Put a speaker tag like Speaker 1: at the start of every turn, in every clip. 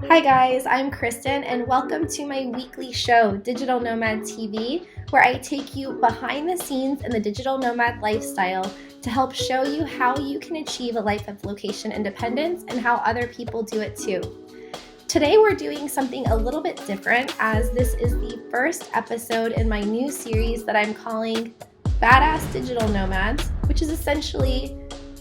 Speaker 1: Hi guys, I'm Kristin and welcome to my weekly show, Digital Nomad TV, where I take you behind the scenes in the digital nomad lifestyle to help show you how you can achieve a life of location independence and how other people do it too. Today we're doing something a little bit different as this is the first episode in my new series that I'm calling Badass Digital Nomads, which is essentially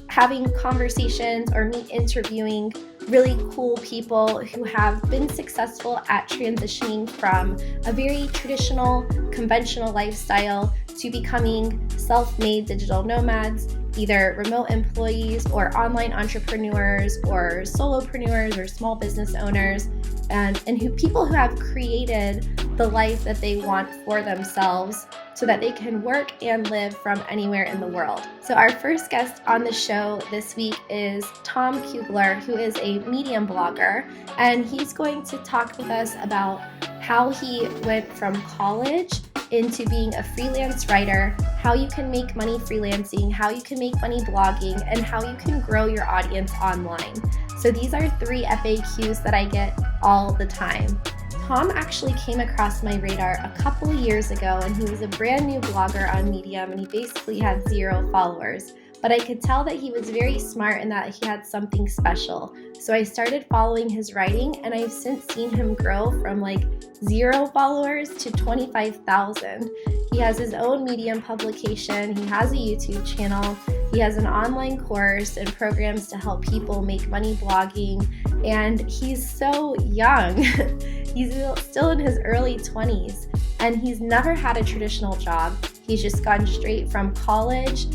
Speaker 1: having conversations or me interviewing really cool people who have been successful at transitioning from a very traditional, conventional lifestyle to becoming self-made digital nomads, either remote employees or online entrepreneurs or solopreneurs or small business owners, and people who have created the life that they want for themselves so that they can work and live from anywhere in the world. So our first guest on the show this week is Tom Kuegler, who is a Medium blogger, and he's going to talk with us about how he went from college into being a freelance writer, how you can make money freelancing, how you can make money blogging, and how you can grow your audience online. So these are 3 FAQs that I get all the time. Tom actually came across my radar a couple years ago, and he was a brand new blogger on Medium, and he basically had 0 followers. But I could tell that he was very smart and that he had something special. So I started following his writing, and I've since seen him grow from like 0 followers to 25,000. He has his own Medium publication, he has a YouTube channel, he has an online course and programs to help people make money blogging, and he's so young. He's still in his early 20s, and he's never had a traditional job. He's just gone straight from college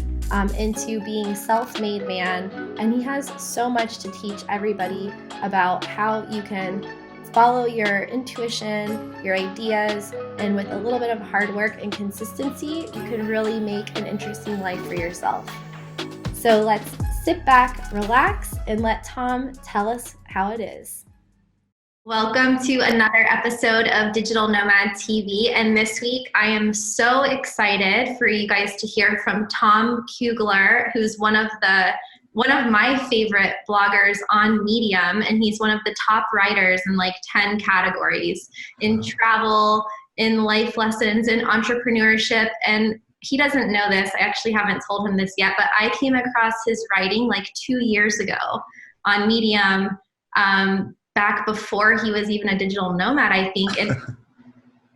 Speaker 1: into being self-made man, and he has so much to teach everybody about how you can follow your intuition, your ideas, and with a little bit of hard work and consistency, you can really make an interesting life for yourself. So let's sit back, relax, and let Tom tell us how it is. Welcome to another episode of Digital Nomad TV, and this week I am so excited for you guys to hear from Tom Kuegler, who's one of my favorite bloggers on Medium, and he's one of the top writers in like 10 categories in travel, in life lessons, in entrepreneurship, and he doesn't know this. I actually haven't told him this yet, but I came across his writing like 2 years ago on Medium, back before he was even a digital nomad, I think. And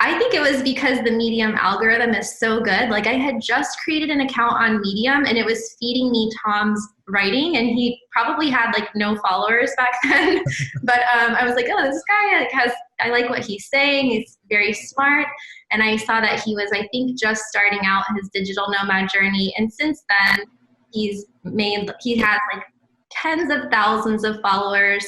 Speaker 1: I think it was because the Medium algorithm is so good. Like I had just created an account on Medium and it was feeding me Tom's writing, and he probably had like no followers back then. But I was like, oh, this guy I like what he's saying. He's very smart. And I saw that he was, I think, just starting out his digital nomad journey. And since then, he has like tens of thousands of followers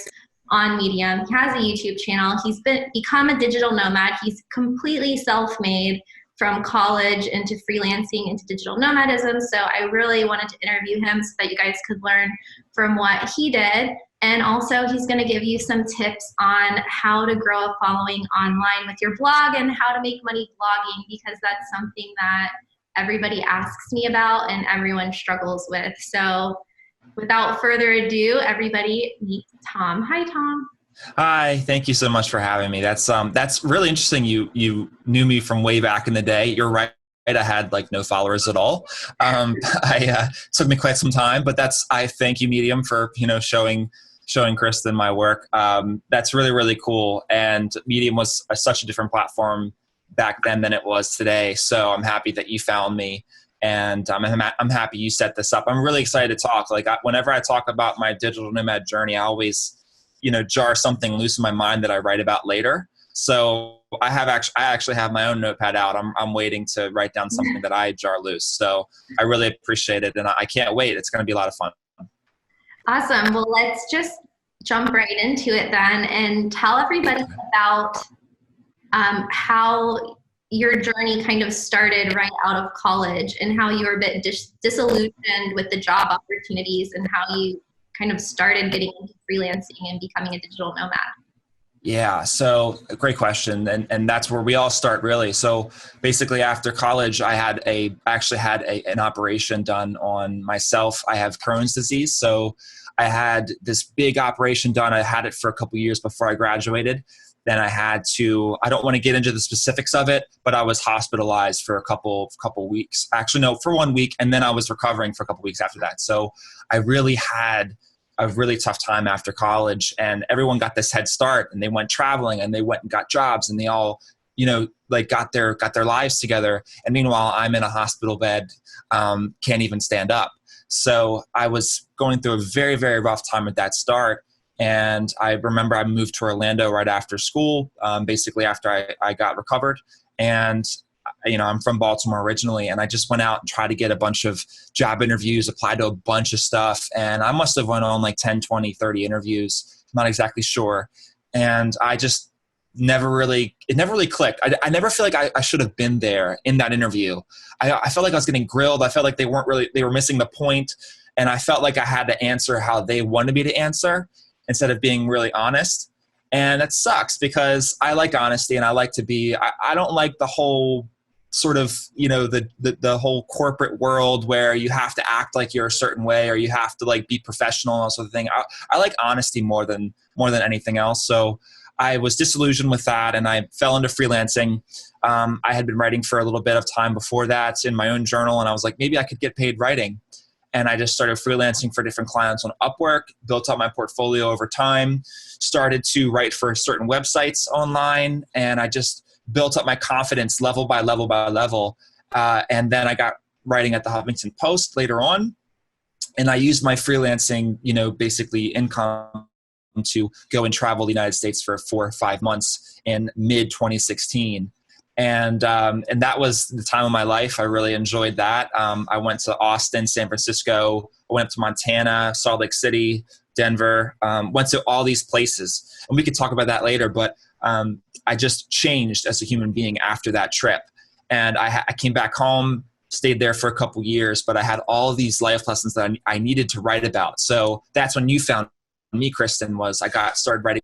Speaker 1: on Medium. He has a YouTube channel. He's become a digital nomad. He's completely self-made from college into freelancing into digital nomadism. So I really wanted to interview him so that you guys could learn from what he did. And also he's going to give you some tips on how to grow a following online with your blog and how to make money blogging, because that's something that everybody asks me about and everyone struggles with. So without further ado, everybody meet Tom. Hi, Tom.
Speaker 2: Hi, thank you so much for having me. That's really interesting. You knew me from way back in the day. You're right. I had like no followers at all. Took me quite some time, but I thank you, Medium, for showing Kristin my work. That's really, really cool. And Medium was such a different platform back then than it was today. So I'm happy that you found me. And I'm happy you set this up. I'm really excited to talk. Whenever I talk about my digital nomad journey, I always, jar something loose in my mind that I write about later. So I actually have my own notepad out. I'm waiting to write down something that I jar loose. So I really appreciate it, and I can't wait. It's going to be a lot of fun.
Speaker 1: Awesome. Well, let's just jump right into it then, and tell everybody about how your journey kind of started right out of college and how you were a bit disillusioned with the job opportunities and how you kind of started getting into freelancing and becoming a digital nomad.
Speaker 2: Yeah, so great question. And that's where we all start, really. So basically after college, I actually had an operation done on myself. I have Crohn's disease. So I had this big operation done. I had it for a couple years before I graduated. Then I had to, I don't want to get into the specifics of it, but I was hospitalized for a couple weeks. Actually, no, for 1 week. And then I was recovering for a couple weeks after that. So I really had a really tough time after college, and everyone got this head start, and they went traveling and they went and got jobs, and they all, like got their lives together. And meanwhile, I'm in a hospital bed, can't even stand up. So I was going through a very, very rough time at that start. And I remember I moved to Orlando right after school, basically after I got recovered. And, I'm from Baltimore originally, and I just went out and tried to get a bunch of job interviews, applied to a bunch of stuff. And I must have went on like 10, 20, 30 interviews. I'm not exactly sure. And I just it never really clicked. I never feel like I should have been there in that interview. I felt like I was getting grilled. I felt like they were missing the point. And I felt like I had to answer how they wanted me to answer, instead of being really honest. And it sucks because I like honesty, and I like to be, I don't like the whole sort of, the whole corporate world where you have to act like you're a certain way, or you have to like be professional and that sort of thing. I like honesty more than anything else. So I was disillusioned with that, and I fell into freelancing. I had been writing for a little bit of time before that in my own journal, and I was like, maybe I could get paid writing. And I just started freelancing for different clients on Upwork, built up my portfolio over time, started to write for certain websites online, and I just built up my confidence level by level by level. And then I got writing at the Huffington Post later on, and I used my freelancing, basically income to go and travel the United States for 4 or 5 months in mid 2016. And that was the time of my life. I really enjoyed that. I went to Austin, San Francisco. I went up to Montana, Salt Lake City, Denver. Went to all these places, and we could talk about that later. But I just changed as a human being after that trip. And I came back home, stayed there for a couple years, but I had all these life lessons that I needed to write about. So that's when you found me, Kristin. I started writing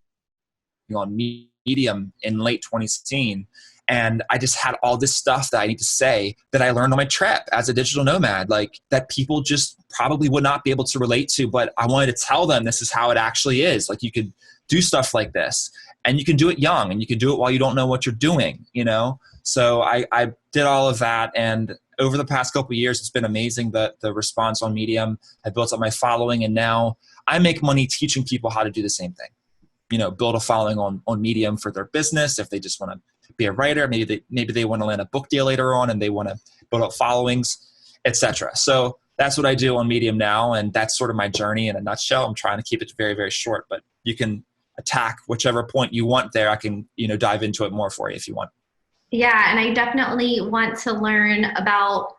Speaker 2: on Medium in late 2016. And I just had all this stuff that I need to say that I learned on my trip as a digital nomad, like that people just probably would not be able to relate to, but I wanted to tell them this is how it actually is. Like, you could do stuff like this, and you can do it young, and you can do it while you don't know what you're doing, So I did all of that. And over the past couple of years, it's been amazing, the response on Medium. I built up my following, and now I make money teaching people how to do the same thing. Build a following on Medium for their business. If they just want to be a writer, maybe they want to land a book deal later on, and they want to build up followings, etc. So that's what I do on Medium now, and that's sort of my journey in a nutshell. I'm trying to keep it very, very short, but you can attack whichever point you want there. I can dive into it more for you if you want.
Speaker 1: Yeah, and I definitely want to learn about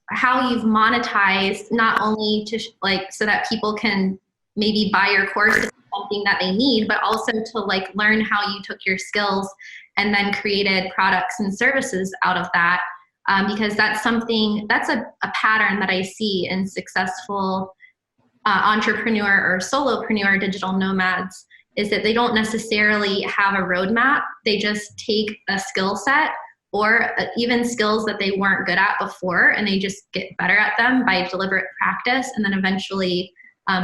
Speaker 1: how you've monetized, not only to so that people can maybe buy your course if it's something that they need, but also to learn how you took your skills and then created products and services out of that. Because that's a pattern that I see in successful entrepreneur or solopreneur digital nomads, is that they don't necessarily have a roadmap. They just take a skill set or even skills that they weren't good at before, and they just get better at them by deliberate practice, and then eventually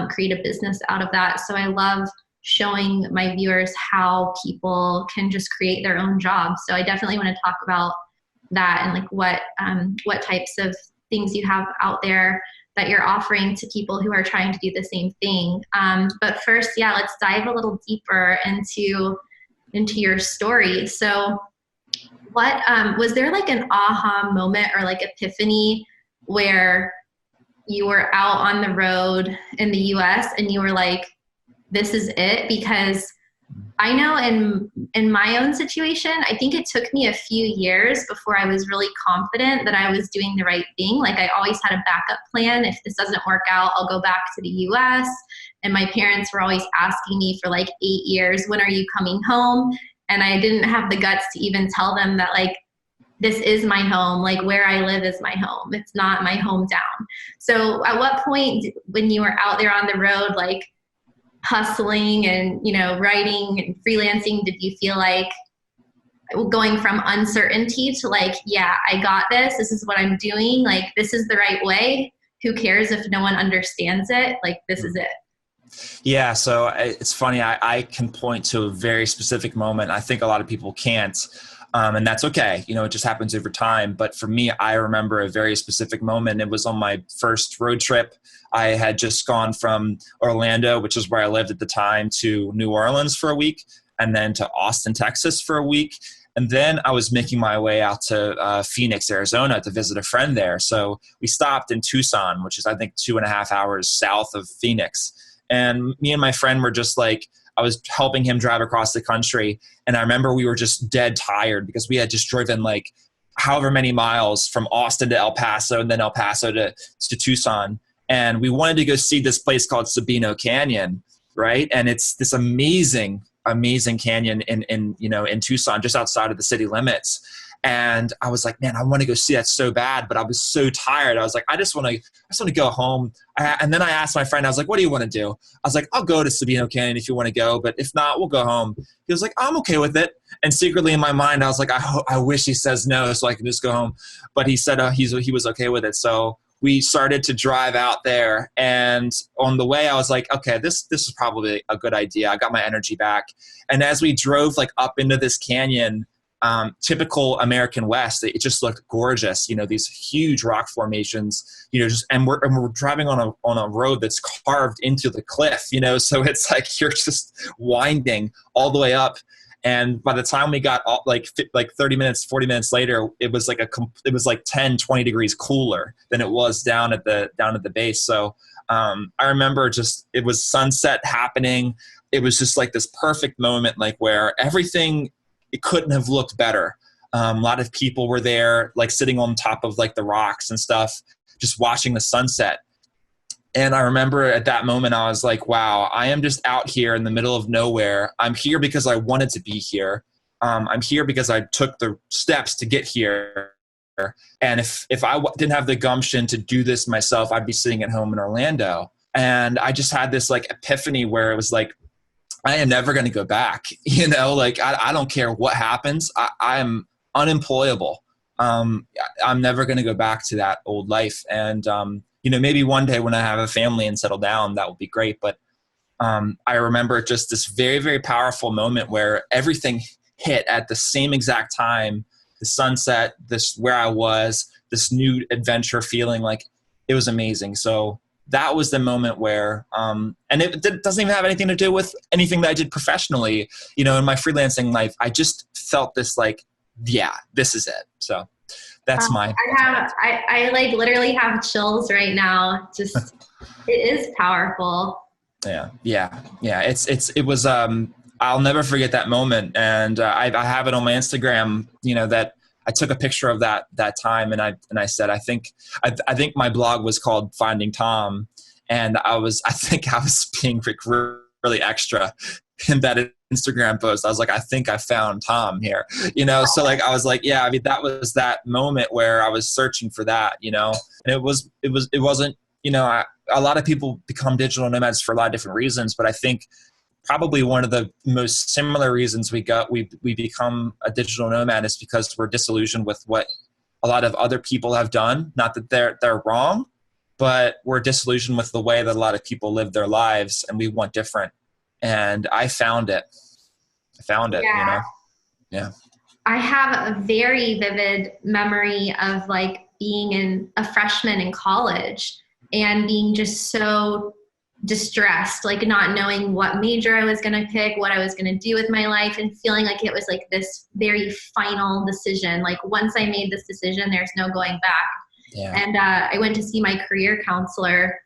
Speaker 1: create a business out of that. So I love showing my viewers how people can just create their own jobs. So I definitely want to talk about that and what types of things you have out there that you're offering to people who are trying to do the same thing. But first, let's dive a little deeper into your story. So what was there an aha moment or epiphany where you were out on the road in the US and you were like, this is it? Because I know in my own situation, I think it took me a few years before I was really confident that I was doing the right thing. I always had a backup plan. If this doesn't work out, I'll go back to the US. And my parents were always asking me for 8 years, when are you coming home? And I didn't have the guts to even tell them that this is my home, where I live is my home. It's not my hometown. So at what point when you were out there on the road, hustling and, writing and freelancing, did you feel going from uncertainty to I got this, this is what I'm doing, this is the right way? who cares if no one understands it? Like, this is it.
Speaker 2: Yeah, so it's funny. I can point to a very specific moment. I think a lot of people can't, and that's okay. You know, it just happens over time. But for me, I remember a very specific moment. It was on my first road trip. I had just gone from Orlando, which is where I lived at the time, to New Orleans for a week, and then to Austin, Texas for a week. And then I was making my way out to Phoenix, Arizona to visit a friend there. So we stopped in Tucson, which is, I think, 2.5 hours south of Phoenix. And me and my friend were just like, I was helping him drive across the country. And I remember we were just dead tired because we had just driven like however many miles from Austin to El Paso and then El Paso to Tucson. And we wanted to go see this place called Sabino Canyon, right? And it's this amazing canyon in Tucson, just outside of the city limits. And I was like, man, I want to go see that so bad, but I was so tired. I was like, I just want to go home. And then I asked my friend, I was like, what do you want to do? I was like, I'll go to Sabino Canyon if you want to go, but if not, we'll go home. He was like, I'm okay with it. And secretly in my mind, I was like, I wish he says no so I can just go home. But he said he was okay with it. So we started to drive out there, and on the way I was like, okay, this is probably a good idea. I got my energy back. And as we drove like up into this canyon, typical American West, it just looked gorgeous. You know, these huge rock formations, you know, and we're driving on a road that's carved into the cliff, you know, so it's like you're just winding all the way up. And by the time we got like 30 minutes, 40 minutes later, it was like 10, 20 degrees cooler than it was down at the base. So I remember it was sunset happening. It was just like this perfect moment, like where everything, it couldn't have looked better. A lot of people were there, like sitting on top of like the rocks and stuff, just watching the sunset. And I remember at that moment, I was like, wow, I am just out here in the middle of nowhere. I'm here because I wanted to be here. I'm here because I took the steps to get here. And if I didn't have the gumption to do this myself, I'd be sitting at home in Orlando. And I just had this like epiphany where it was like, I am never going to go back. You know, like I don't care what happens. I'm unemployable. I'm never going to go back to that old life. And, you know, maybe one day when I have a family and settle down, that will be great. But I remember just this very, very powerful moment where everything hit at the same exact time. The sunset, where I was, this new adventure feeling, like it was amazing. So that was the moment where, and it doesn't even have anything to do with anything that I did professionally. You know, in my freelancing life, I just felt this like, yeah, this is it. So that's my.
Speaker 1: I like literally have chills right now. Just, it is powerful.
Speaker 2: Yeah. It was, I'll never forget that moment. And I have it on my Instagram, you know, that I took a picture of that time, and I said, I think my blog was called Finding Tom, and I think I was being really extra in that Instagram post. I was like, I think I found Tom here, you know? So like, I was like, yeah, I mean, that was that moment where I was searching for that, you know, and it wasn't, you know, a lot of people become digital nomads for a lot of different reasons, but I think probably one of the most similar reasons we become a digital nomad is because we're disillusioned with what a lot of other people have done. Not that they're wrong, but we're disillusioned with the way that a lot of people live their lives, and we want different. And I found it. Yeah. You know? Yeah.
Speaker 1: I have a very vivid memory of like being a freshman in college and being just so distressed, like not knowing what major I was going to pick, what I was going to do with my life, and feeling like it was like this very final decision. Like once I made this decision, there's no going back. Yeah. And I went to see my career counselor,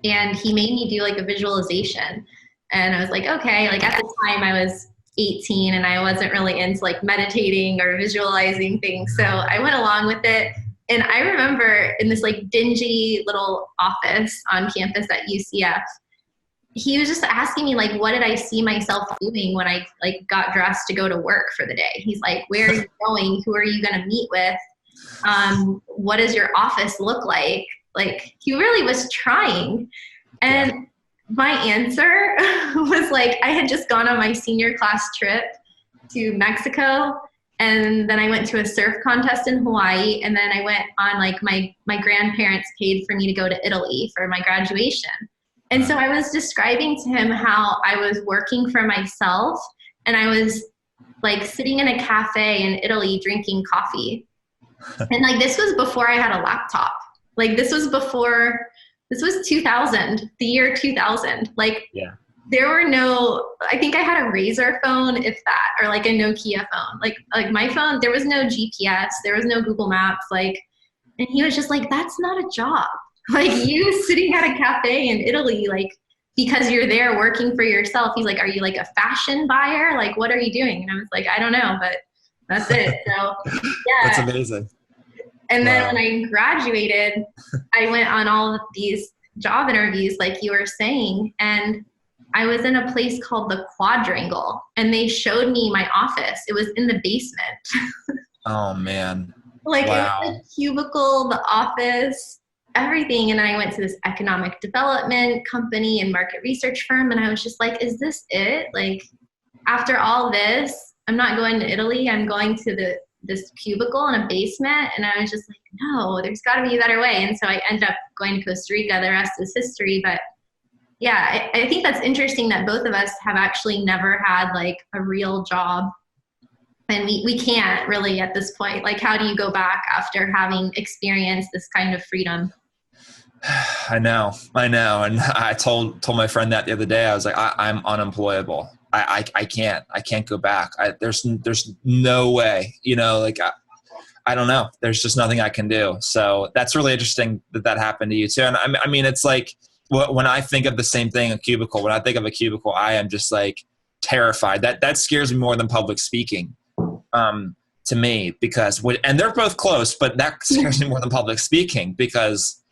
Speaker 1: and he made me do like a visualization. And I was like, okay, like at the time I was 18 and I wasn't really into like meditating or visualizing things. So I went along with it. And I remember in this like dingy little office on campus at UCF, he was just asking me like, what did I see myself doing when I like got dressed to go to work for the day? He's like, where are you going? Who are you going to meet with? What does your office look like? Like he really was trying. And my answer was like, I had just gone on my senior class trip to Mexico, And then I went to a surf contest in Hawaii. And then I went on like my grandparents paid for me to go to Italy for my graduation. And so I was describing to him how I was working for myself and I was like sitting in a cafe in Italy drinking coffee. And like, this was before I had a laptop. Like this was 2000, the year 2000. Like there were no, I think I had a Razor phone, if that, or like a Nokia phone. Like my phone, there was no GPS, there was no Google Maps. Like, and he was just like, that's not a job. Like you sitting at a cafe in Italy, like, because you're there working for yourself. He's like, are you like a fashion buyer? Like, what are you doing? And I was like, I don't know, but that's it. So yeah.
Speaker 2: That's amazing.
Speaker 1: And then when I graduated, I went on all of these job interviews, like you were saying, and I was in a place called the Quadrangle, and they showed me my office. It was in the basement.
Speaker 2: Oh man.
Speaker 1: Like it was a cubicle, the office, everything. And I went to this economic development company and market research firm. And I was just like, is this it? Like after all this, I'm not going to Italy. I'm going to this cubicle in a basement. And I was just like, no, there's got to be a better way. And so I ended up going to Costa Rica. The rest is history. But yeah, I think that's interesting that both of us have actually never had like a real job. And we can't really at this point. Like, how do you go back after having experienced this kind of freedom?
Speaker 2: I know. And I told my friend that the other day. I was like, I'm unemployable. I can't go back. There's no way, like I don't know. There's just nothing I can do. So that's really interesting that happened to you too. And I mean, it's like when I think of the same thing, a cubicle, when I think of a cubicle, I am just like terrified. That scares me more than public speaking, to me, because and they're both close, but that scares me more than public speaking because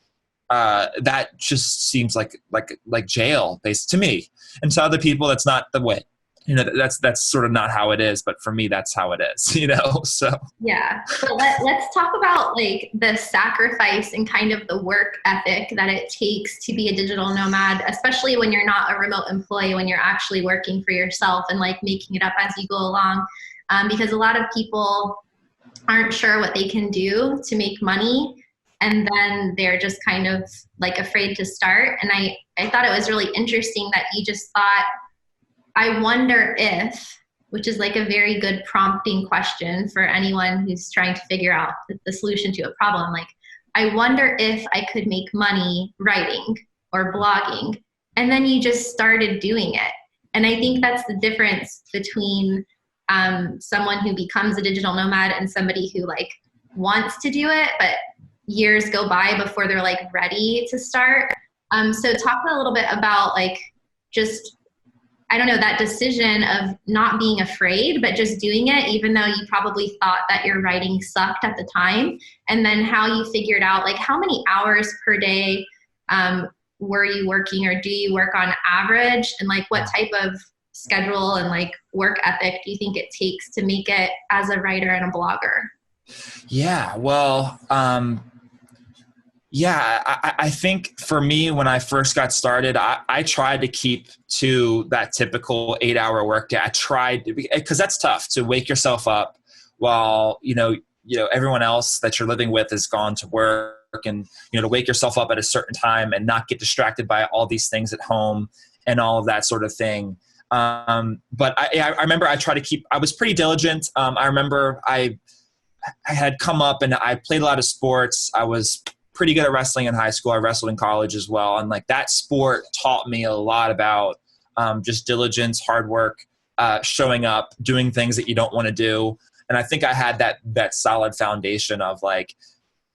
Speaker 2: that just seems like jail based to me. And to other people, that's not the way. That's sort of not how it is. But for me, that's how it is. So
Speaker 1: yeah. But let's talk about like the sacrifice and kind of the work ethic that it takes to be a digital nomad, especially when you're not a remote employee, when you're actually working for yourself and like making it up as you go along. Because a lot of people aren't sure what they can do to make money. And then they're just kind of like afraid to start. And I thought it was really interesting that you just thought, I wonder if, which is like a very good prompting question for anyone who's trying to figure out the solution to a problem. Like, I wonder if I could make money writing or blogging. And then you just started doing it. And I think that's the difference between someone who becomes a digital nomad and somebody who like wants to do it, but years go by before they're like ready to start. So talk a little bit about like just, I don't know, that decision of not being afraid, but just doing it, even though you probably thought that your writing sucked at the time. And then how you figured out like how many hours per day were you working, or do you work on average? And like what type of schedule and like work ethic do you think it takes to make it as a writer and a blogger?
Speaker 2: Yeah, well, I think for me, when I first got started, I tried to keep to that typical 8-hour workday. I tried, because that's tough to wake yourself up while, everyone else that you're living with has gone to work, and, to wake yourself up at a certain time and not get distracted by all these things at home and all of that sort of thing. But I remember I tried to keep, I was pretty diligent. I remember I had come up and I played a lot of sports. I was pretty good at wrestling in high school. I wrestled in college as well. And like that sport taught me a lot about just diligence, hard work, showing up, doing things that you don't want to do. And I think I had that solid foundation of like,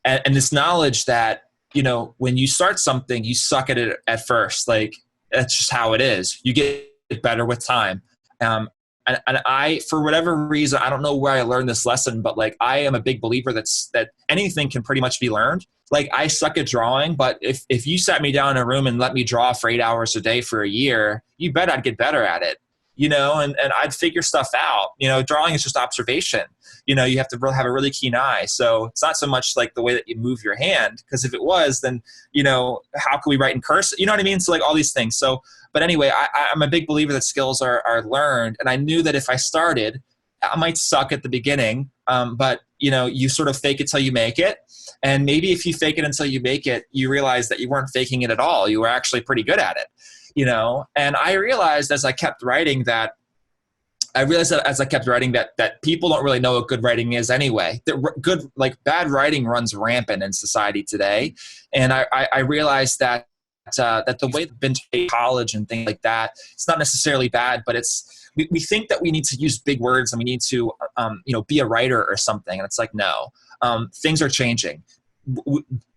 Speaker 2: and this knowledge that, when you start something, you suck at it at first. Like that's just how it is. You get better with time. And I, for whatever reason, I don't know where I learned this lesson, but like I am a big believer that anything can pretty much be learned. Like I suck at drawing, but if you sat me down in a room and let me draw for 8 hours a day for a year, you bet I'd get better at it, and I'd figure stuff out. Drawing is just observation. You have to have a really keen eye. So it's not so much like the way that you move your hand, because if it was, then, how can we write in cursive? You know what I mean? So like all these things. So, but anyway, I'm a big believer that skills are learned. And I knew that if I started, I might suck at the beginning, but you sort of fake it till you make it. And maybe if you fake it until you make it, you realize that you weren't faking it at all. You were actually pretty good at it, And I realized as I kept writing that that people don't really know what good writing is anyway. That bad writing runs rampant in society today. And I realized that the way I've been to college and things like that, it's not necessarily bad, but we think that we need to use big words and we need to, be a writer or something. And it's like, no, things are changing.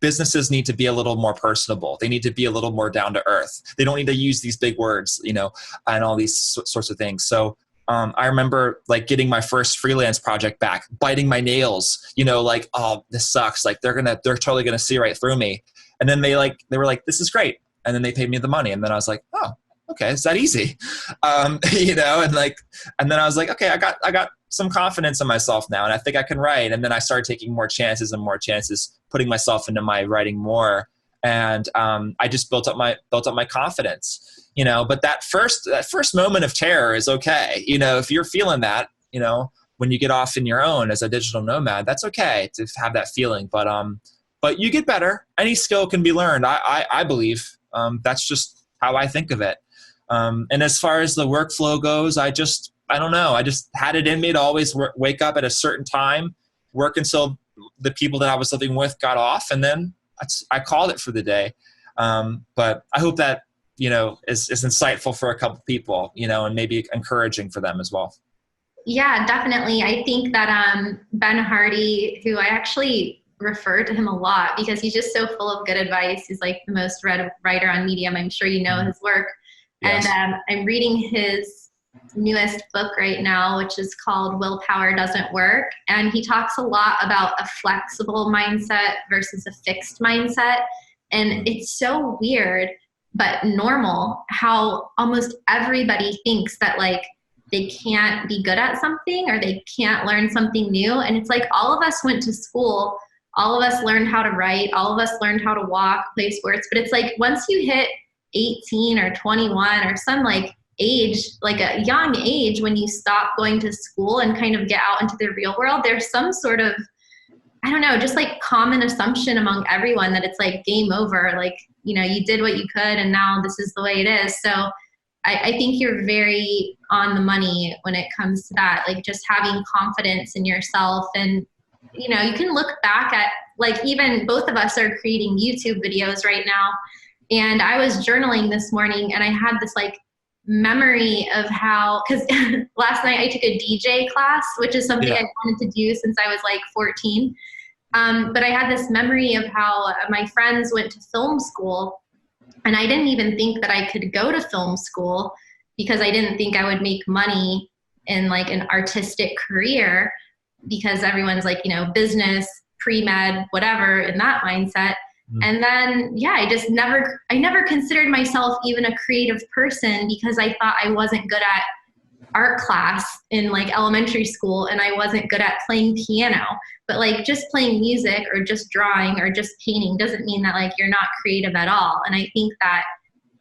Speaker 2: Businesses need to be a little more personable. They need to be a little more down to earth. They don't need to use these big words, and all these sorts of things. So I remember getting my first freelance project back, biting my nails, oh, this sucks. They're totally going to see right through me. And then they were like, this is great. And then they paid me the money. And then I was like, oh, okay, it's that easy. And then I was like, okay, I got some confidence in myself now. And I think I can write. And then I started taking more chances, putting myself into my writing more. And I just built up my confidence. But that first moment of terror is okay. If you're feeling that, when you get off in your own as a digital nomad, that's okay to have that feeling. But you get better. Any skill can be learned. I believe that's just how I think of it. And as far as the workflow goes, I don't know. I just had it in me to always wake up at a certain time, work until the people that I was living with got off, and then I called it for the day. But I hope that is insightful for a couple people, and maybe encouraging for them as well.
Speaker 1: Yeah, definitely. I think that Ben Hardy, who I actually refer to him a lot because he's just so full of good advice. He's like the most read writer on Medium. I'm sure you know his work. Yes. And I'm reading his newest book right now, which is called Willpower Doesn't Work. And he talks a lot about a flexible mindset versus a fixed mindset. And it's so weird, but normal how almost everybody thinks that they can't be good at something or they can't learn something new. And it's like all of us went to school, all of us learned how to write, all of us learned how to walk, play sports. But it's like once you hit 18 or 21 or some age, a young age, when you stop going to school and kind of get out into the real world, there's some sort of, I don't know, just common assumption among everyone that it's game over. You did what you could and now this is the way it is. So I think you're very on the money when it comes to that, just having confidence in yourself. And, you can look back at even both of us are creating YouTube videos right now. And I was journaling this morning and I had this memory of how, because last night I took a DJ class, which is something I wanted to do since I was 14. But I had this memory of how my friends went to film school, and I didn't even think that I could go to film school because I didn't think I would make money in an artistic career, because everyone's business, pre-med, whatever, in that mindset. And then, I never considered myself even a creative person because I thought I wasn't good at art class in elementary school and I wasn't good at playing piano. But just playing music or just drawing or just painting doesn't mean that you're not creative at all. And I think that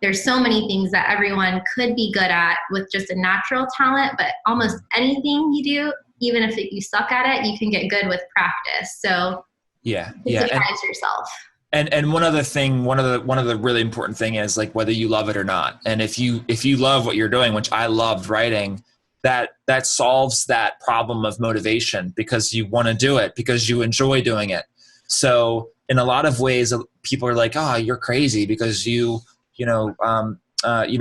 Speaker 1: there's so many things that everyone could be good at with just a natural talent, but almost anything you do, even if you suck at it, you can get good with practice. So surprise yourself.
Speaker 2: And one other thing, one of the really important thing is whether you love it or not. And if you love what you're doing, which I loved writing, that solves that problem of motivation because you want to do it, because you enjoy doing it. So in a lot of ways, people are like, oh, you're crazy because you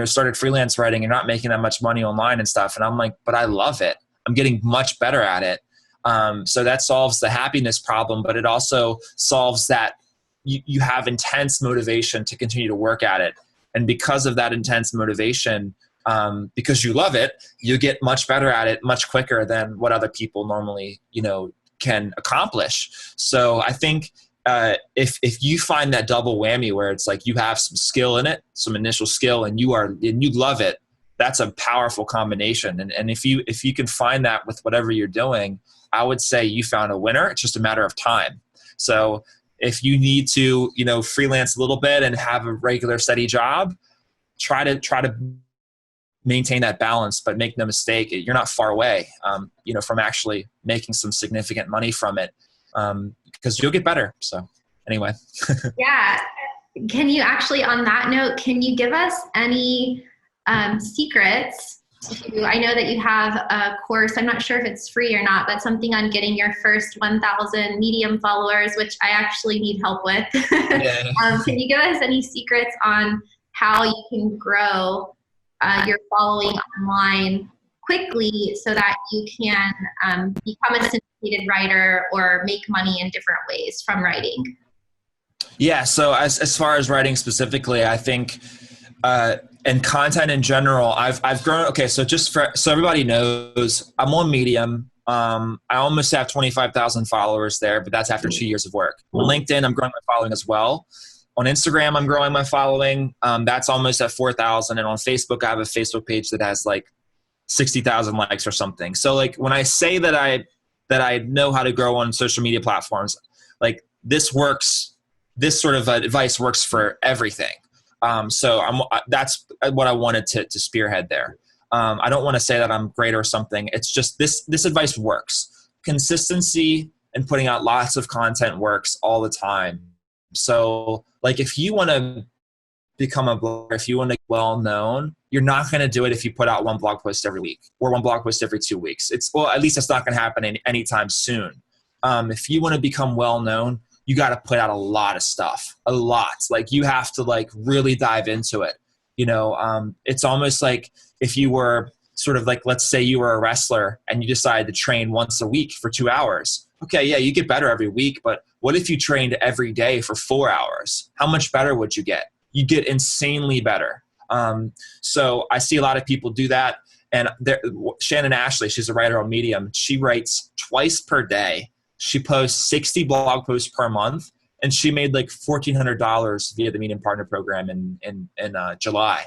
Speaker 2: started freelance writing. You're not making that much money online and stuff. And I'm like, but I love it. I'm getting much better at it. So that solves the happiness problem, but it also solves that you have intense motivation to continue to work at it. And because of that intense motivation, because you love it, you get much better at it much quicker than what other people normally, can accomplish. So I think if you find that double whammy where it's you have some skill in it, some initial skill, and you love it, that's a powerful combination. And if you can find that with whatever you're doing, I would say you found a winner. It's just a matter of time. So if you need to, freelance a little bit and have a regular steady job, try to maintain that balance, but make no mistake, you're not far away, from actually making some significant money from it, because you'll get better. So anyway.
Speaker 1: Yeah. Can you actually, on that note, can you give us any secrets I know that you have a course, I'm not sure if it's free or not, but something on getting your first 1,000 Medium followers, which I actually need help with.
Speaker 2: Yeah.
Speaker 1: Can you give us any secrets on how you can grow your following online quickly so that you can become a syndicated writer or make money in different ways from writing?
Speaker 2: Yeah. So as far as writing specifically, I think, and content in general, I've grown. Okay. So so everybody knows, I'm on Medium. I almost have 25,000 followers there, but that's after 2 years of work. On LinkedIn, I'm growing my following as well. On Instagram, I'm growing my following. That's almost at 4,000. And on Facebook, I have a Facebook page that has like 60,000 likes or something. So like when I say that I know how to grow on social media platforms, like this works, this sort of advice works for everything. So that's what I wanted to spearhead there. I don't want to say that I'm great or something. It's just this advice works. Consistency and putting out lots of content works all the time. So like if you want to become a blogger, if you want to get well known, you're not going to do it if you put out one blog post every week or one blog post every 2 weeks. At least it's not going to happen anytime soon. If you want to become well known, you got to put out a lot of stuff, a lot. Like you have to like really dive into it. It's almost like if you were sort of like, let's say you were a wrestler and you decided to train once a week for 2 hours. Okay, yeah, you get better every week, but what if you trained every day for 4 hours? How much better would you get? You get insanely better. So I see a lot of people do that. And Shannon Ashley, she's a writer on Medium. She writes twice per day. She posts 60 blog posts per month, and she made like $1,400 via the Medium Partner Program in July.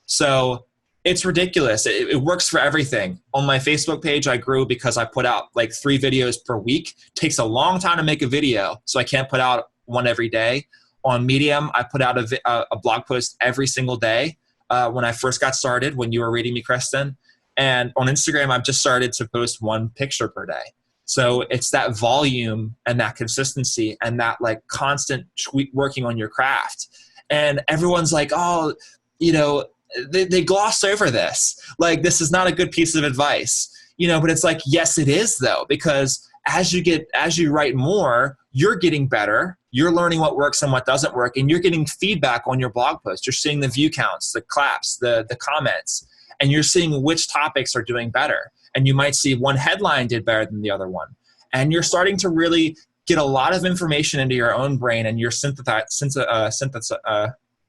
Speaker 2: So it's ridiculous. It works for everything. On my Facebook page, I grew because I put out like 3 videos per week. It takes a long time to make a video, so I can't put out one every day. On Medium, I put out a blog post every single day when I first got started, when you were reading me, Kristin. And on Instagram, I've just started to post 1 picture per day. So it's that volume and that consistency and that like constant working on your craft. And everyone's like, oh, they gloss over this. Like, this is not a good piece of advice, but it's like, yes, it is though, because as you write more, you're getting better. You're learning what works and what doesn't work. And you're getting feedback on your blog post. You're seeing the view counts, the claps, the comments, and you're seeing which topics are doing better. And you might see one headline did better than the other one. And you're starting to really get a lot of information into your own brain, and you're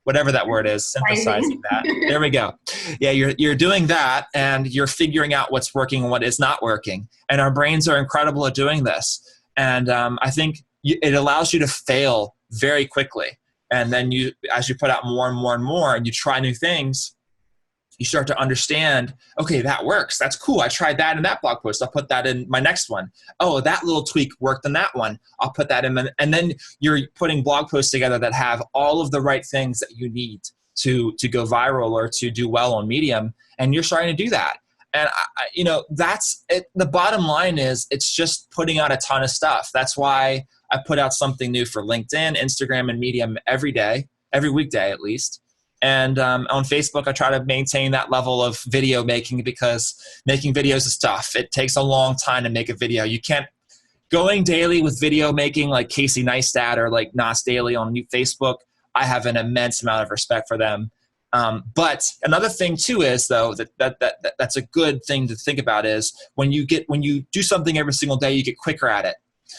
Speaker 2: whatever that word is, synthesizing that. There we go. Yeah, you're doing that, and you're figuring out what's working and what is not working. And our brains are incredible at doing this. And I think it allows you to fail very quickly. And then as you put out more and more and more, and you try new things, you start to understand, okay, that works. That's cool. I tried that in that blog post. I'll put that in my next one. Oh, that little tweak worked in that one. I'll put that in. And then you're putting blog posts together that have all of the right things that you need to go viral or to do well on Medium. And you're starting to do that. And, that's it. The bottom line is it's just putting out a ton of stuff. That's why I put out something new for LinkedIn, Instagram, and Medium every day, every weekday at least. And on Facebook, I try to maintain that level of video making, because making videos is tough. It takes a long time to make a video. You can't going daily with video making like Casey Neistat or like Nas Daily on Facebook. I have an immense amount of respect for them. But another thing too is though that's a good thing to think about is when you do something every single day, you get quicker at it.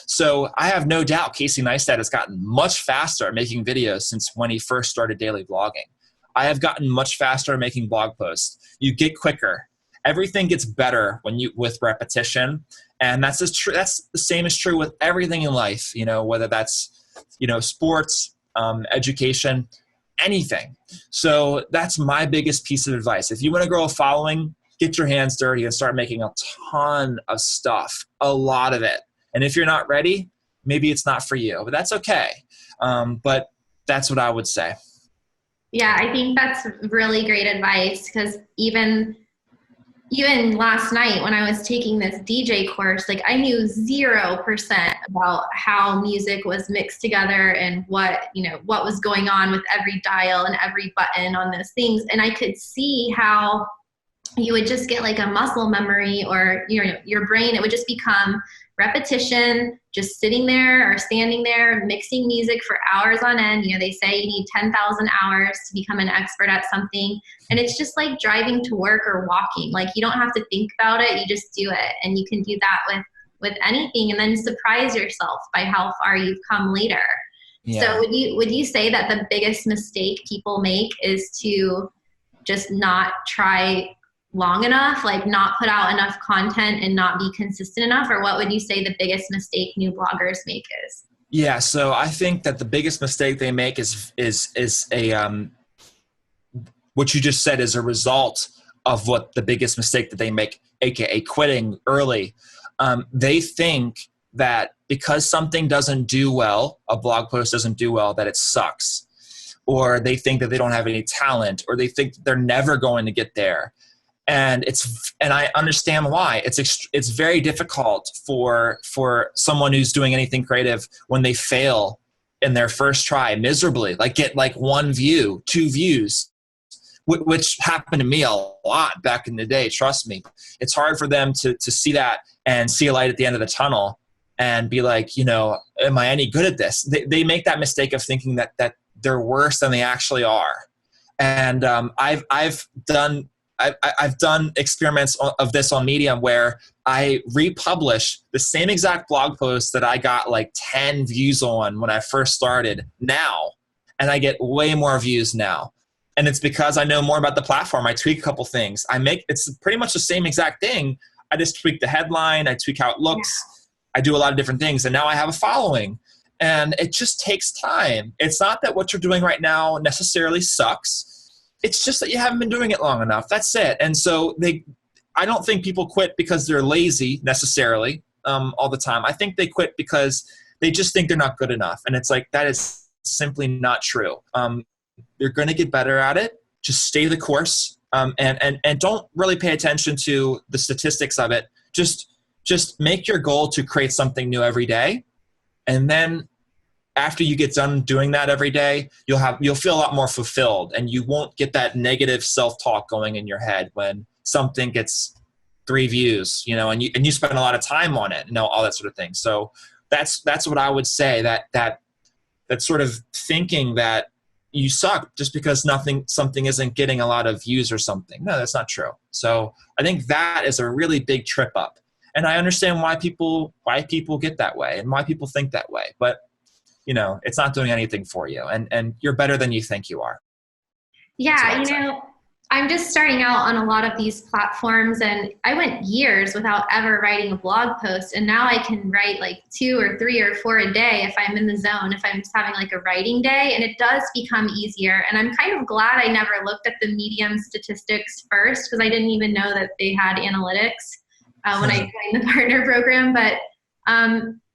Speaker 2: So I have no doubt Casey Neistat has gotten much faster at making videos since when he first started daily vlogging. I have gotten much faster at making blog posts. You get quicker. Everything gets better with repetition, and that's the same is true with everything in life. Whether that's sports, education, anything. So that's my biggest piece of advice. If you want to grow a following, get your hands dirty and start making a ton of stuff, a lot of it. And if you're not ready, maybe it's not for you, but that's okay. But that's what I would say.
Speaker 1: Yeah, I think that's really great advice because even last night when I was taking this DJ course, like I knew 0% about how music was mixed together and what was going on with every dial and every button on those things. And I could see how you would just get like a muscle memory, or your brain, it would just become repetition, just sitting there or standing there mixing music for hours on end. They say you need 10,000 hours to become an expert at something, and it's just like driving to work or walking. Like you don't have to think about it, you just do it, and you can do that with anything, and then surprise yourself by how far you've come later.
Speaker 2: Yeah.
Speaker 1: So would you say that the biggest mistake people make is to just not try long enough, like not put out enough content and not be consistent enough? Or what would you say the biggest mistake new bloggers make is?
Speaker 2: Yeah, so I think that the biggest mistake they make is a what you just said is a result of what the biggest mistake that they make, aka quitting early. They think that because something doesn't do well, a blog post doesn't do well, that it sucks, or they think that they don't have any talent, or they think they're never going to get there. And I understand why. It's very difficult for someone who's doing anything creative when they fail in their first try miserably, like get like 1 view, 2 views, which happened to me a lot back in the day. Trust me, it's hard for them to see that and see a light at the end of the tunnel and be like, am I any good at this? They make that mistake of thinking that they're worse than they actually are. And I've done experiments of this on Medium where I republish the same exact blog post that I got like 10 views on when I first started now, and I get way more views now. And it's because I know more about the platform. I tweak a couple things. It's pretty much the same exact thing. I just tweak the headline. I tweak how it looks. Yeah. I do a lot of different things, and now I have a following. And it just takes time. It's not that what you're doing right now necessarily sucks. It's just that you haven't been doing it long enough. That's it. And so I don't think people quit because they're lazy necessarily all the time. I think they quit because they just think they're not good enough. And it's like, that is simply not true. You're going to get better at it. Just stay the course, and don't really pay attention to the statistics of it. Just make your goal to create something new every day. And then after you get done doing that every day, you'll feel a lot more fulfilled, and you won't get that negative self-talk going in your head when something gets 3 views, and you spend a lot of time on it, all that sort of thing. So that's what I would say, that sort of thinking that you suck just because something isn't getting a lot of views or something. No, that's not true. So I think that is a really big trip up. And I understand why people get that way and why people think that way. But it's not doing anything for you, and you're better than you think you are.
Speaker 1: Yeah, I'm just starting out on a lot of these platforms, and I went years without ever writing a blog post, and now I can write like 2 or 3 or 4 a day if I'm in the zone, if I'm just having like a writing day, and it does become easier. And I'm kind of glad I never looked at the Medium statistics first, because I didn't even know that they had analytics when I joined the partner program. But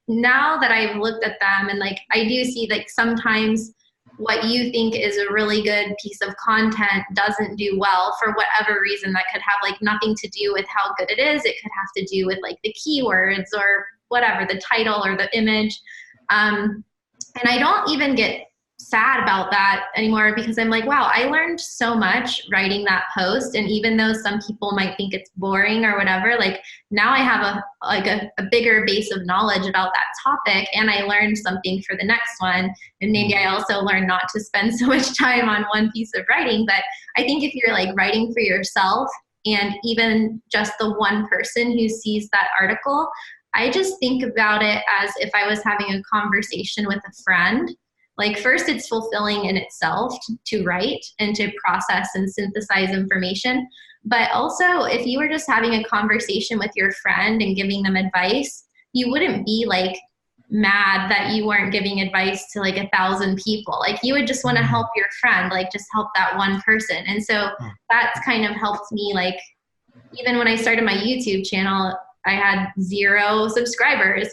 Speaker 1: now that I've looked at them, and like I do see like sometimes what you think is a really good piece of content doesn't do well for whatever reason. That could have like nothing to do with how good it is. It could have to do with like the keywords or whatever, the title or the image. And I don't even get sad about that anymore, because I'm like, wow, I learned so much writing that post. And even though some people might think it's boring or whatever, like now I have a bigger base of knowledge about that topic, and I learned something for the next one. And maybe I also learned not to spend so much time on one piece of writing. But I think if you're like writing for yourself, and even just the one person who sees that article, I just think about it as if I was having a conversation with a friend. Like first, it's fulfilling in itself to write and to process and synthesize information. But also, if you were just having a conversation with your friend and giving them advice, you wouldn't be like mad that you weren't giving advice to like 1,000 people. Like you would just want to help your friend, like just help that one person. And so that's kind of helped me. Like even when I started my YouTube channel, I had 0 subscribers,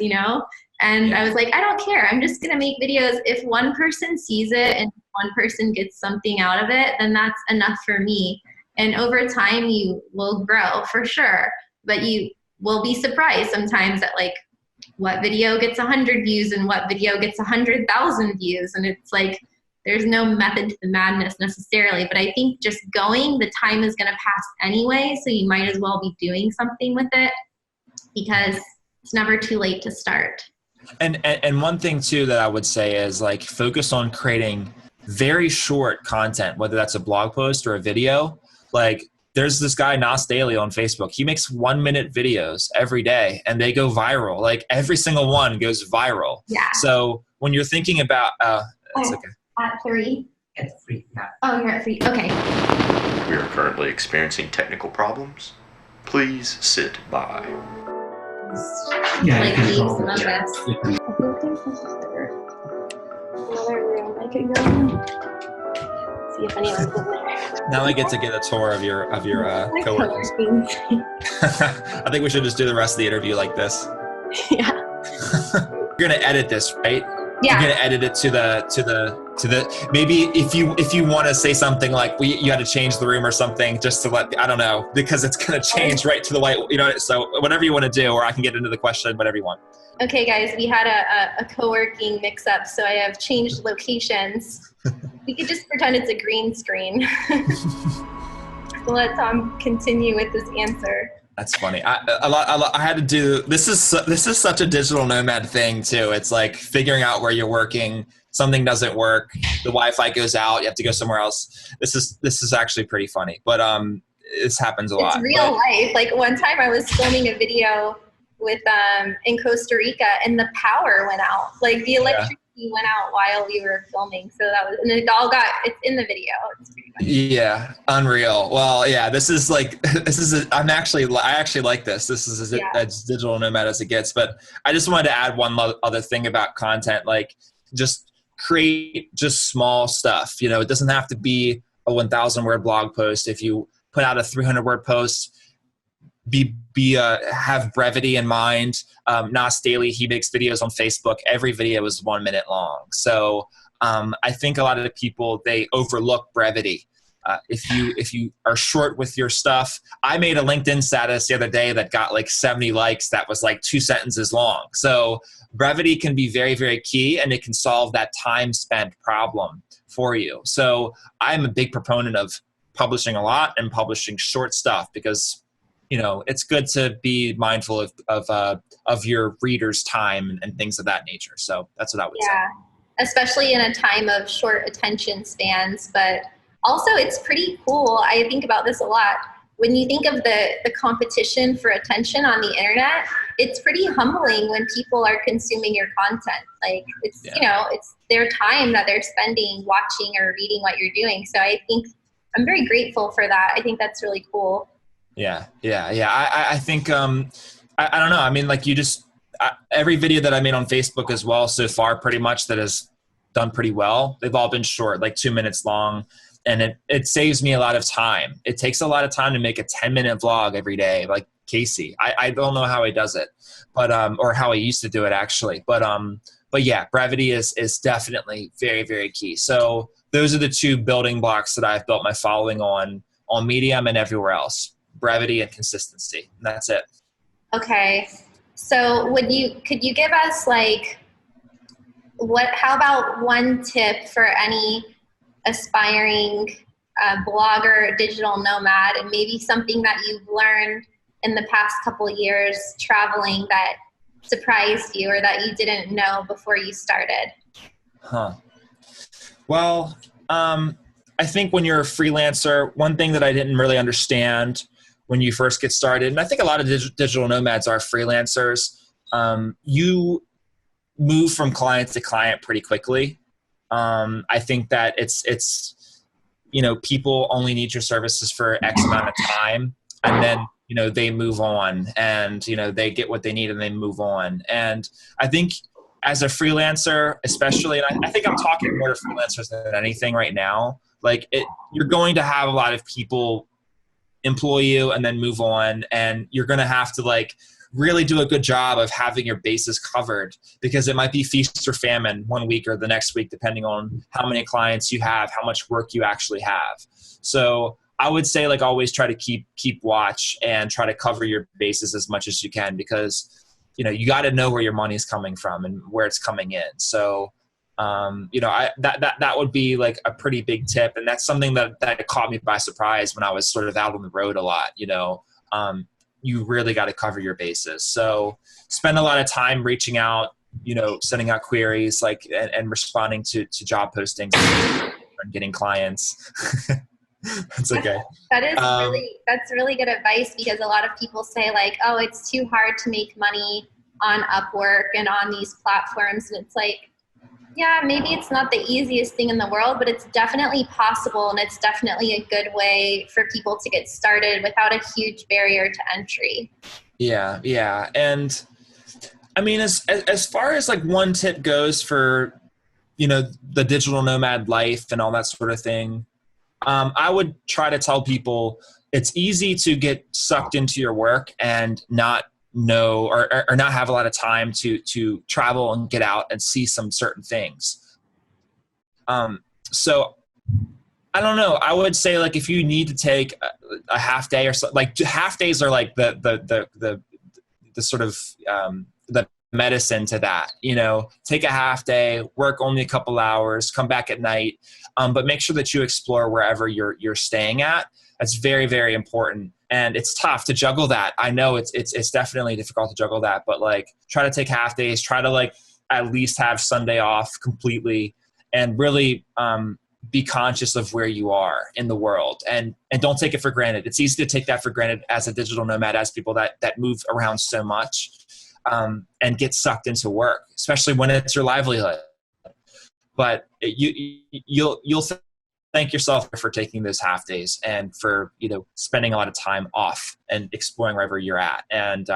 Speaker 1: And I was like, I don't care. I'm just going to make videos. If one person sees it and one person gets something out of it, then that's enough for me. And over time, you will grow for sure. But you will be surprised sometimes at like what video gets 100 views and what video gets 100,000 views. And it's like, there's no method to the madness necessarily. But I think just going, the time is going to pass anyway. So you might as well be doing something with it because it's never too late to start.
Speaker 2: And one thing too that I would say is like focus on creating very short content, whether that's a blog post or a video. Like there's this guy Nas Daily on Facebook. He makes 1-minute videos every day and they go viral. Like every single one goes viral.
Speaker 1: Yeah.
Speaker 2: So when you're thinking about, that's okay.
Speaker 1: At 3?
Speaker 3: At 3, yeah.
Speaker 1: Oh, you're at 3. Okay.
Speaker 4: We are currently experiencing technical problems. Please sit by.
Speaker 3: Yeah,
Speaker 1: Like
Speaker 3: you can
Speaker 1: leave
Speaker 3: go
Speaker 1: some
Speaker 3: with
Speaker 1: of
Speaker 3: that.
Speaker 1: this.
Speaker 3: You can-
Speaker 1: I think there's another room I could go in. See if anyone's in there.
Speaker 2: Now I get to get a tour of your
Speaker 1: My
Speaker 2: coworkers.
Speaker 1: co-working.
Speaker 2: I think we should just do the rest of the interview like this.
Speaker 1: Yeah.
Speaker 2: You're gonna edit this, right?
Speaker 1: Yeah.
Speaker 2: You're gonna edit it to the maybe if you want to say something like you had to change the room or something just to let, I don't know, because it's gonna change right to the white, so whatever you want to do, or I can get into the question, whatever you want.
Speaker 1: Okay, guys, we had a co-working mix-up, so I have changed locations. We could just pretend it's a green screen. So let Tom continue with this answer.
Speaker 2: That's funny. I had to do this is such a digital nomad thing too. It's like figuring out where you're working. Something doesn't work. The Wi-Fi goes out. You have to go somewhere else. This is actually pretty funny. But this happens a lot.
Speaker 1: It's real life. Like one time I was filming a video with in Costa Rica and the power went out. Like the electricity went out while we were filming. So that was, and it's in the video. It's pretty funny.
Speaker 2: Yeah, unreal. Well, yeah, I actually like this. This is as digital nomad as it gets. But I just wanted to add one other thing about content, like just create just small stuff. It doesn't have to be a 1,000 word blog post. If you put out a 300 word post, have brevity in mind. Nas Daily, he makes videos on Facebook. Every video is 1 minute long. So I think a lot of the people, they overlook brevity. If you are short with your stuff, I made a LinkedIn status the other day that got like 70 likes. That was like 2 sentences long. So brevity can be very, very key, and it can solve that time spent problem for you. So I'm a big proponent of publishing a lot and publishing short stuff because it's good to be mindful of your readers' time and things of that nature. So that's what I would say.
Speaker 1: Yeah, especially in a time of short attention spans. But also, it's pretty cool. I think about this a lot. When you think of the competition for attention on the internet, it's pretty humbling when people are consuming your content. Like it's it's their time that they're spending watching or reading what you're doing. So I think I'm very grateful for that. I think that's really cool.
Speaker 2: Yeah. I think, I don't know. I mean, like every video that I made on Facebook as well so far, pretty much that has done pretty well. They've all been short, like 2 minutes long. And it saves me a lot of time. It takes a lot of time to make a 10-minute vlog every day, like Casey. I don't know how he does it, but, or how he used to do it actually. But yeah, brevity is definitely very, very key. So those are the 2 building blocks that I've built my following on Medium and everywhere else. Brevity and consistency. And that's it.
Speaker 1: Okay. So could you give us how about one tip for any aspiring blogger, digital nomad, and maybe something that you've learned in the past couple of years traveling that surprised you or that you didn't know before you started?
Speaker 2: Well, I think when you're a freelancer, one thing that I didn't really understand when you first get started, and I think a lot of digital nomads are freelancers, you move from client to client pretty quickly. I think that it's people only need your services for X amount of time, and then they move on, and they get what they need and they move on. And I think as a freelancer, especially, and I think I'm talking more to freelancers than anything right now, you're going to have a lot of people employ you and then move on, and you're going to have to really do a good job of having your bases covered, because it might be feast or famine one week or the next week, depending on how many clients you have, how much work you actually have. So I would say like always try to keep watch and try to cover your bases as much as you can, because you got to know where your money is coming from and where it's coming in. So that would be like a pretty big tip, and that's something that caught me by surprise when I was sort of out on the road a lot. You really got to cover your bases. So spend a lot of time reaching out, sending out queries, and responding to job postings and getting clients. That's okay.
Speaker 1: That's really good advice, because a lot of people say like, oh, it's too hard to make money on Upwork and on these platforms. And it's like, yeah, maybe it's not the easiest thing in the world, but it's definitely possible. And it's definitely a good way for people to get started without a huge barrier to entry. Yeah. Yeah. And I mean, as far as like one tip goes for, the digital nomad life and all that sort of thing, I would try to tell people it's easy to get sucked into your work and not know or not have a lot of time to travel and get out and see some certain things. So I don't know. I would say like if you need to take a half day or so, like half days are like the sort of the medicine to that. Take a half day, work only a couple hours, come back at night, but make sure that you explore wherever you're staying at. That's very, very important. And it's tough to juggle that. I know it's definitely difficult to juggle that, but like try to take half days, try to like at least have Sunday off completely, and really be conscious of where you are in the world, and don't take it for granted. It's easy to take that for granted as a digital nomad, as people that move around so much and get sucked into work, especially when it's your livelihood. But you'll thank yourself for taking those half days and for, spending a lot of time off and exploring wherever you're at. And,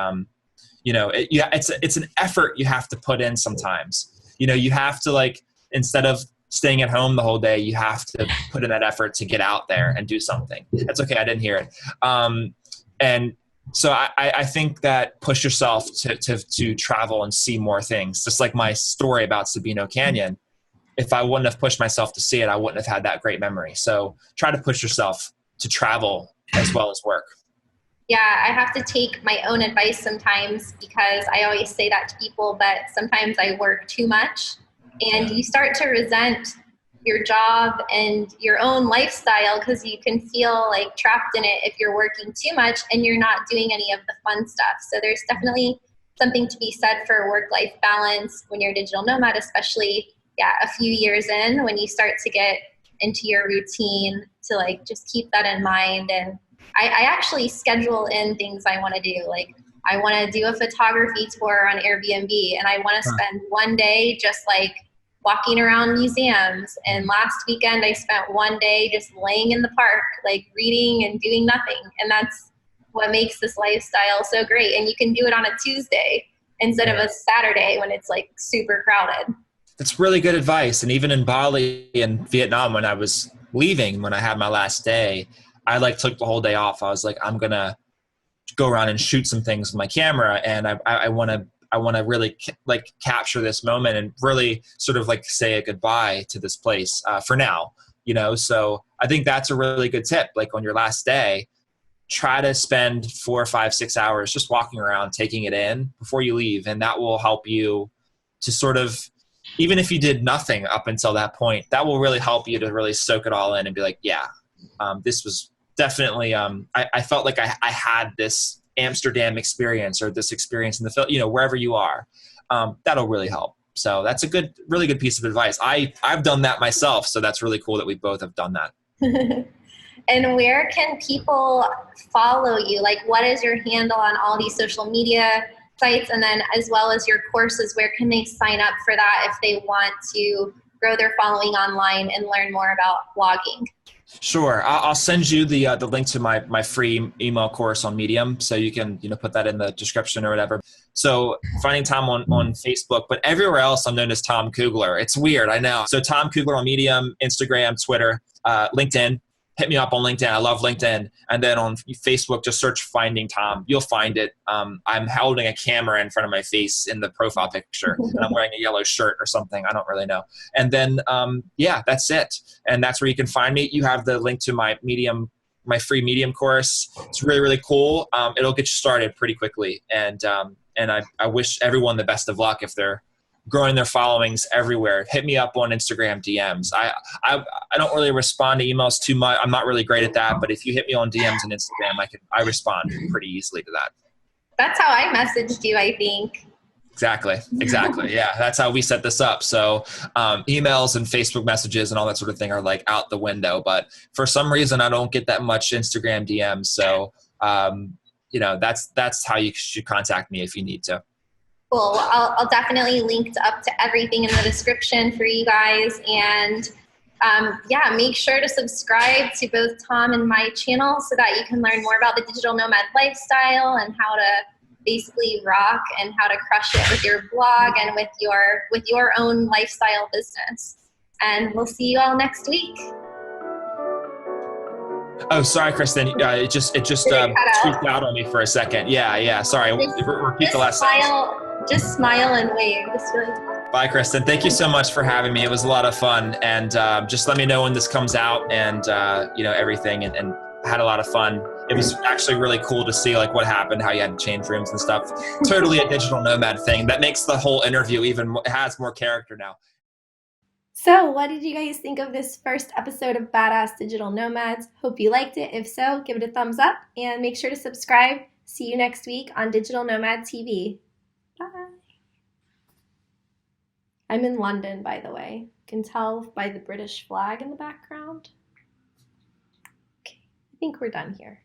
Speaker 1: it's an effort you have to put in sometimes. You have to like, instead of staying at home the whole day, you have to put in that effort to get out there and do something. That's okay. I didn't hear it. And so I think that push yourself to travel and see more things. Just like my story about Sabino Canyon. If I wouldn't have pushed myself to see it, I wouldn't have had that great memory. So try to push yourself to travel as well as work. Yeah, I have to take my own advice sometimes, because I always say that to people, but sometimes I work too much and you start to resent your job and your own lifestyle, because you can feel like trapped in it if you're working too much and you're not doing any of the fun stuff. So there's definitely something to be said for work-life balance when you're a digital nomad, especially a few years in, when you start to get into your routine, to like just keep that in mind. And I actually schedule in things I want to do. Like I want to do a photography tour on Airbnb, and I want to spend one day just like walking around museums. And last weekend I spent one day just laying in the park, like reading and doing nothing. And that's what makes this lifestyle so great. And you can do it on a Tuesday instead of a Saturday when it's like super crowded. That's really good advice. And even in Bali and Vietnam, when I was leaving, when I had my last day, I like took the whole day off. I was like, I'm going to go around and shoot some things with my camera. And I want to really like capture this moment and really sort of like say a goodbye to this place for now, So I think that's a really good tip. Like on your last day, try to spend 4, 5, 6 hours just walking around, taking it in before you leave. And that will help you to sort of, even if you did nothing up until that point, that will really help you to really soak it all in and be like, this was definitely, I felt like I had this Amsterdam experience, or this experience in the wherever you are. That'll really help. So that's a really good piece of advice. I've done that myself. So that's really cool that we both have done that. And where can people follow you? Like, what is your handle on all these social media sites? And then as well as your courses, where can they sign up for that if they want to grow their following online and learn more about blogging? Sure. I'll send you the link to my free email course on Medium, so you can put that in the description or whatever. So finding Tom on Facebook, but everywhere else I'm known as Tom Kuegler. It's weird, I know. So Tom Kuegler on Medium, Instagram, Twitter, LinkedIn.
Speaker 2: hit me up on LinkedIn. I love LinkedIn. And then on Facebook, just search Finding Tom. You'll find it. I'm holding a camera in front of my face in the profile picture, and I'm wearing a yellow shirt or something. I don't really know. And then, yeah, that's it. And that's where you can find me. You have the link to my Medium, my free Medium course. It's really, really cool. It'll get you started pretty quickly. And I wish everyone the best of luck if they're growing their followings everywhere. Hit me up on Instagram DMs. I don't really respond to emails too much. I'm not really great at that, but if you hit me on DMs and Instagram, I respond pretty easily to that.
Speaker 1: That's how I messaged you, I think.
Speaker 2: Exactly. Yeah, that's how we set this up. So emails and Facebook messages and all that sort of thing are like out the window. But for some reason, I don't get that much Instagram DMs. So that's how you should contact me if you need to.
Speaker 1: Cool. I'll definitely link up to everything in the description for you guys. And make sure to subscribe to both Tom and my channel so that you can learn more about the digital nomad lifestyle and how to basically rock and how to crush it with your blog and with your own lifestyle business. And we'll see you all next week.
Speaker 2: Oh, sorry, Kristin. It just tweaked out on me for a second. Yeah. Sorry. Repeat the last sentence.
Speaker 1: Just smile and wave.
Speaker 2: Bye, Kristin. Thank you so much for having me. It was a lot of fun. And just let me know when this comes out and, everything. And I had a lot of fun. It was actually really cool to see like what happened, how you had to change rooms and stuff. Totally a digital nomad thing. That makes the whole interview it has more character now.
Speaker 1: So what did you guys think of this first episode of Badass Digital Nomads? Hope you liked it. If so, give it a thumbs up and make sure to subscribe. See you next week on Digital Nomad TV. Bye. I'm in London, by the way. You can tell by the British flag in the background. Okay, I think we're done here.